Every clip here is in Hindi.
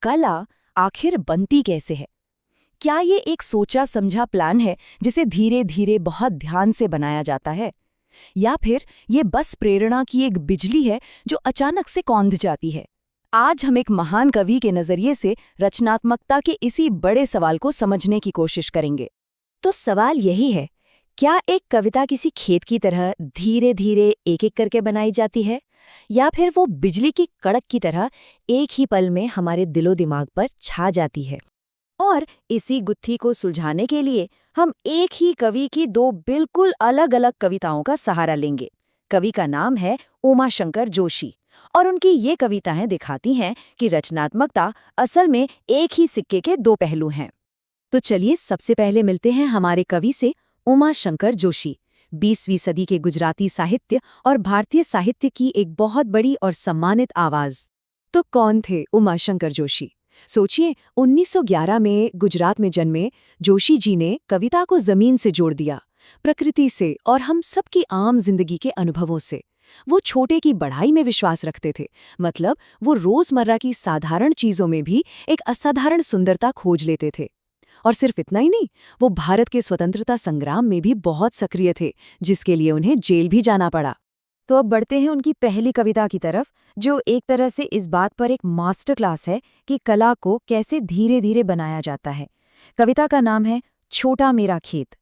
कला आखिर बनती कैसे है? क्या ये एक सोचा समझा प्लान है जिसे धीरे धीरे बहुत ध्यान से बनाया जाता है, या फिर ये बस प्रेरणा की एक बिजली है जो अचानक से कौंध जाती है? आज हम एक महान कवि के नजरिए से रचनात्मकता के इसी बड़े सवाल को समझने की कोशिश करेंगे। तो सवाल यही है, क्या एक कविता किसी खेत की तरह धीरे धीरे एक एक करके बनाई जाती है, या फिर वो बिजली की कड़क की तरह एक ही पल में हमारे दिलो दिमाग पर छा जाती है? और इसी गुत्थी को सुलझाने के लिए हम एक ही कवि की दो बिल्कुल अलग अलग कविताओं का सहारा लेंगे। कवि का नाम है उमाशंकर जोशी, और उनकी ये कविताएं दिखाती हैं कि रचनात्मकता असल में एक ही सिक्के के दो पहलू हैं। तो चलिए सबसे पहले मिलते हैं हमारे कवि से, उमाशंकर जोशी। 20वीं सदी के गुजराती साहित्य और भारतीय साहित्य की एक बहुत बड़ी और सम्मानित आवाज। तो कौन थे उमाशंकर जोशी? सोचिए, 1911 में गुजरात में जन्मे जोशी जी ने कविता को जमीन से जोड़ दिया, प्रकृति से और हम सबकी आम जिंदगी के अनुभवों से। वो छोटे की बढ़ाई में विश्वास रखते थे, मतलब वो रोजमर्रा की साधारण चीजों में भी एक असाधारण सुंदरता खोज लेते थे। और सिर्फ इतना ही नहीं, वो भारत के स्वतंत्रता संग्राम में भी बहुत सक्रिय थे, जिसके लिए उन्हें जेल भी जाना पड़ा। तो अब बढ़ते हैं उनकी पहली कविता की तरफ, जो एक तरह से इस बात पर एक मास्टर क्लास है कि कला को कैसे धीरे धीरे बनाया जाता है। कविता का नाम है छोटा मेरा खेत।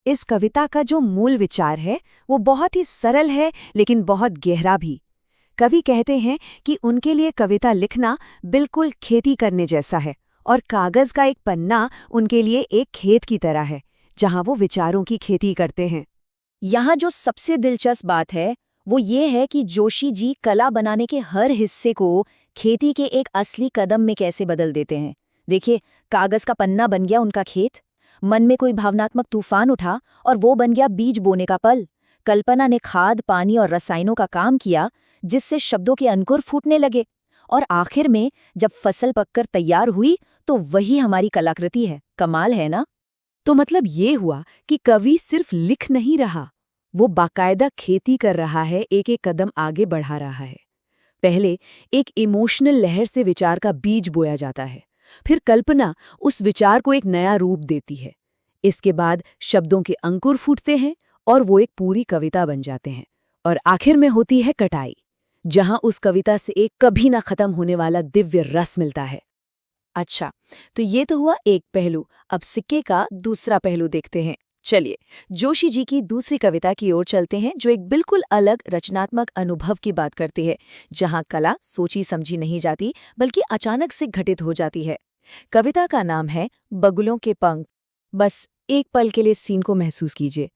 इस कविता का जो मूल विचार है वो बहुत ही सरल है, लेकिन बहुत गहरा भी। कवि कहते हैं कि उनके लिए कविता लिखना बिल्कुल खेती करने जैसा है, और कागज का एक पन्ना उनके लिए एक खेत की तरह है, जहां वो विचारों की खेती करते हैं। यहाँ जो सबसे दिलचस्प बात है वो ये है कि जोशी जी कला बनाने के हर हिस्से को खेती के एक असली कदम में कैसे बदल देते हैं। देखिए, कागज का पन्ना बन गया उनका खेत, मन में कोई भावनात्मक तूफान उठा और वो बन गया बीज बोने का पल। कल्पना ने खाद, पानी और रसायनों का काम किया, जिससे शब्दों के अंकुर फूटने लगे, और आखिर में जब फसल पककर तैयार हुई तो वही हमारी कलाकृति है। कमाल है ना? तो मतलब ये हुआ कि कवि सिर्फ लिख नहीं रहा, वो बाकायदा खेती कर रहा है, एक एक कदम आगे बढ़ा रहा है। पहले एक इमोशनल लहर से विचार का बीज बोया जाता है, फिर कल्पना उस विचार को एक नया रूप देती है। इसके बाद शब्दों के अंकुर फूटते हैं और वो एक पूरी कविता बन जाते हैं। और आखिर में होती है कटाई, जहां उस कविता से एक कभी ना खत्म होने वाला दिव्य रस मिलता है। अच्छा, तो ये तो हुआ एक पहलू। अब सिक्के का दूसरा पहलू देखते हैं। चलिए, जोशी जी की दूसरी कविता की ओर चलते हैं, जो एक बिल्कुल अलग रचनात्मक अनुभव की बात करती है, जहां कला सोची समझी नहीं जाती बल्कि अचानक से घटित हो जाती है। कविता का नाम है बगुलों के पंख। बस एक पल के लिए सीन को महसूस कीजिए।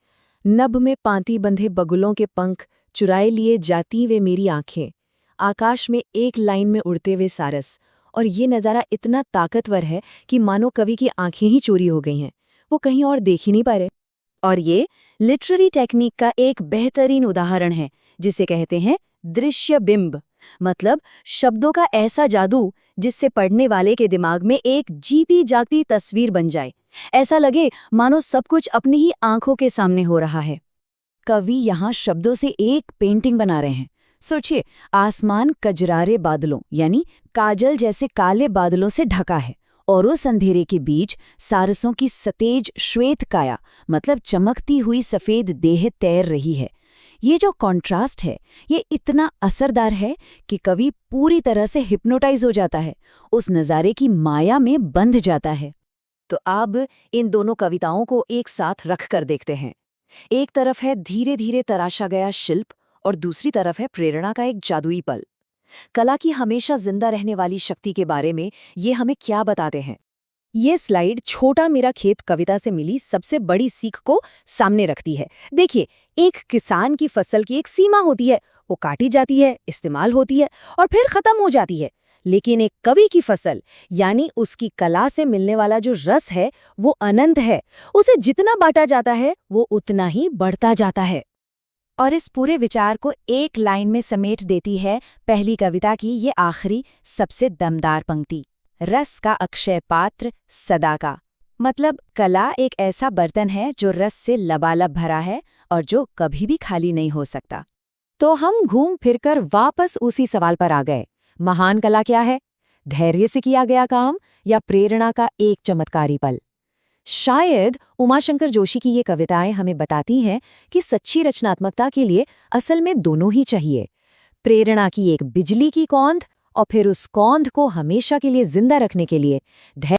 नभ में पांति बंधे बगुलों के पंख चुराए लिए जाती वे मेरी आंखें, आकाश में एक लाइन में उड़ते हुए सारस। और ये नज़ारा इतना ताकतवर है कि मानो कवि की आंखें ही चोरी हो गई हैं, वो कहीं और देख ही नहीं पा रहे। और ये लिटरेरी टेक्निक का एक बेहतरीन उदाहरण है, जिसे कहते हैं दृश्य बिंब। मतलब शब्दों का ऐसा जादू जिससे पढ़ने वाले के दिमाग में एक जीती जागती तस्वीर बन जाए, ऐसा लगे मानो सब कुछ अपनी ही आंखों के सामने हो रहा है। कवि यहाँ शब्दों से एक पेंटिंग बना रहे हैं। सोचिए, आसमान कजरारे बादलों यानी काजल जैसे काले बादलों से ढका है, और उस अंधेरे के बीच सारसों की सतेज श्वेत काया, मतलब चमकती हुई सफेद देह तैर रही है। ये जो कॉन्ट्रास्ट है, ये इतना असरदार है कि कवि पूरी तरह से हिप्नोटाइज हो जाता है, उस नज़ारे की माया में बंध जाता है। तो अब इन दोनों कविताओं को एक साथ रख कर देखते हैं। एक तरफ है धीरे धीरे तराशा गया शिल्प, और दूसरी तरफ है प्रेरणा का एक जादुई पल। कला की हमेशा जिंदा रहने वाली शक्ति के बारे में ये हमें क्या बताते हैं? ये स्लाइड छोटा मेरा खेत कविता से मिली सबसे बड़ी सीख को सामने रखती है। देखिए, एक किसान की फसल की एक सीमा होती है, वो काटी जाती है, इस्तेमाल होती है और फिर खत्म हो जाती है। लेकिन एक कवि की फसल, यानी उसकी कला से मिलने वाला जो रस है, वो अनंत है। उसे जितना बांटा जाता है वो उतना ही बढ़ता जाता है। और इस पूरे विचार को एक लाइन में समेट देती है पहली कविता की ये आखिरी सबसे दमदार पंक्ति, रस का अक्षय पात्र सदा का। मतलब कला एक ऐसा बर्तन है जो रस से लबालब भरा है और जो कभी भी खाली नहीं हो सकता। तो हम घूम फिरकर वापस उसी सवाल पर आ गए, महान कला क्या है? धैर्य से किया गया काम या प्रेरणा का एक चमत्कारी पल? शायद उमाशंकर जोशी की ये कविताएं हमें बताती हैं कि सच्ची रचनात्मकता के लिए असल में दोनों ही चाहिए। प्रेरणा की एक बिजली की कौंध और फिर उस कौंध को हमेशा के लिए जिंदा रखने के लिए धैर्य